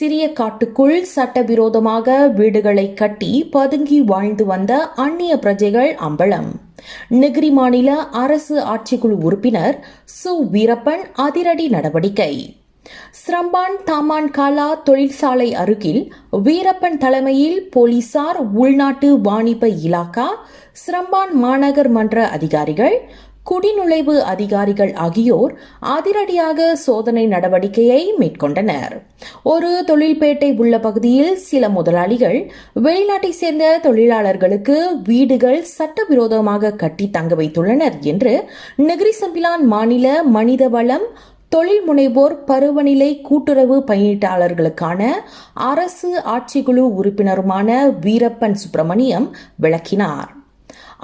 சிறிய காட்டுக்குள் சட்டவிரோதமாக வீடுகளை கட்டி பதுங்கி வாழ்ந்து வந்த அந்நிய பிரஜைகள் அம்பலம். நெகிரி மாநில அரசு ஆட்சிக்குழு உறுப்பினர் சு வீரப்பன் அதிரடி நடவடிக்கை. ஸ்ரம்பான் தாமான் காலா தொழிற்சாலை அருகில் வீரப்பன் தலைமையில் போலீசார், உள்நாட்டு வாணிப இலாகா, ஸ்ரம்பான் மாநகர் மன்ற அதிகாரிகள், குடிநுழைவு அதிகாரிகள் ஆகியோர் அதிரடியாக சோதனை நடவடிக்கையை மேற்கொண்டனர். ஒரு தொழில்பேட்டை உள்ள பகுதியில் சில முதலாளிகள் வெளிநாட்டை சேர்ந்த தொழிலாளர்களுக்கு வீடுகள் சட்டவிரோதமாக கட்டி தங்க வைத்துள்ளனர் என்று நெகிரி சம்பிலான் மாநில மனிதவளம் தொழில் முனைவோர் பருவநிலை கூட்டுறவு பயனீட்டாளர்களுக்கான அரசு ஆட்சிக்குழு உறுப்பினருமான வீரப்பன் சுப்பிரமணியம் விளக்கினார்.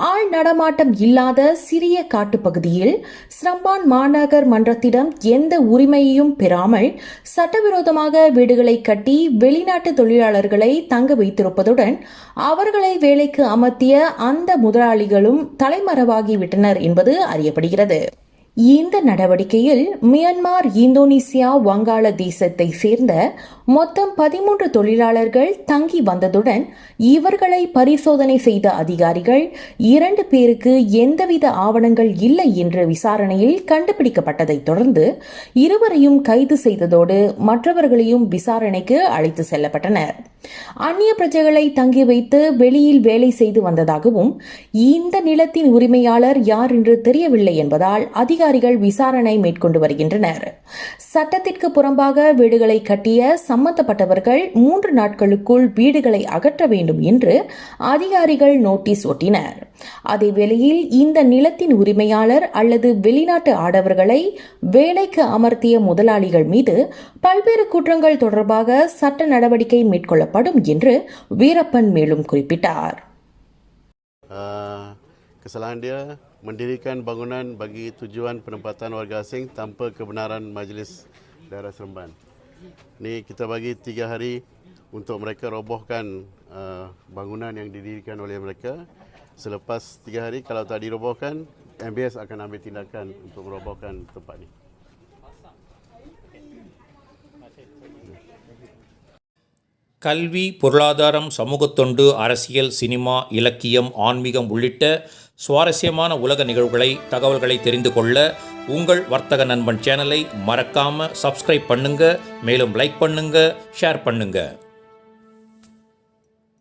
ஆள் நடமாட்டம் இல்லாத சிறிய காட்டுப்பகுதியில் ஸ்ரம்பான் மாநகர் மன்றத்திடம் எந்த உரிமையையும் பெறாமல் சட்டவிரோதமாக வீடுகளை கட்டி வெளிநாட்டு தொழிலாளர்களை தங்க வைத்திருப்பதுடன் அவர்களை வேலைக்கு அமர்த்திய அந்த முதலாளிகளும் தலைமறைவாகிவிட்டனர் என்பது அறியப்படுகிறது. இந்த நடவடிக்கையில் மியான்மர், இந்தோனேசியா, வங்காள தேசத்தை சேர்ந்த மொத்தம் 13 தொழிலாளர்கள் தங்கி வந்ததுடன் இவர்களை பரிசோதனை செய்த அதிகாரிகள் 2 பேருக்கு எந்தவித ஆவணங்கள் இல்லை என்று விசாரணையில் கண்டுபிடிக்கப்பட்டதை தொடர்ந்து இருவரையும் கைது செய்ததோடு மற்றவர்களையும் விசாரணைக்கு அழைத்து செல்லப்பட்டனர். அந்நிய பிரஜைகளை தங்கி வைத்து வெளியில் வேலை செய்து வந்ததாகவும் இந்த நிலத்தின் உரிமையாளர் யார் என்று தெரியவில்லை என்பதால் அதிகாரிகள் விசாரணை மேற்கொண்டு வருகின்றனர். சட்டத்திற்கு புறம்பாக வீடுகளை கட்டிய சம்பந்தப்பட்டவர்கள் 3 நாட்களுக்குள் வீடுகளை அகற்ற வேண்டும் என்று அதிகாரிகள் நோட்டீஸ் ஒட்டினர். அதேவேளையில் இந்த நிலத்தின் உரிமையாளர் அல்லது வெளிநாட்டு ஆடவர்களை வேலைக்கு அமர்த்திய முதலாளிகள் மீது பல்வேறு குற்றங்கள் தொடர்பாக சட்ட நடவடிக்கை மேற்கொள்ளப்படும் என்று வீரப்பன் மேலும் குறிப்பிட்டார். Kesalahan dia mendirikan bangunan bagi tujuan penempatan warga asing tanpa kebenaran Majlis Daerah Seremban. Ni kita bagi 3 hari untuk mereka robohkan bangunan yang didirikan oleh mereka. Selepas 3 hari kalau tak dirobohkan, MBS akan ambil tindakan untuk merobohkan tempat ni. கல்வி, பொருளாதாரம், சமூகத்தொண்டு, அரசியல், cinema, இலக்கியம், ஆன்மீகம் உள்ளிட்ட சுவாரஸ்யமான உலக நிகழ்வுகளை, தகவல்களை தெரிந்து கொள்ள உங்கள் வர்த்தக நண்பன் சேனலை மறக்காமல் சப்ஸ்கிரைப் பண்ணுங்க. மேலும் லைக் பண்ணுங்க, ஷேர் பண்ணுங்க.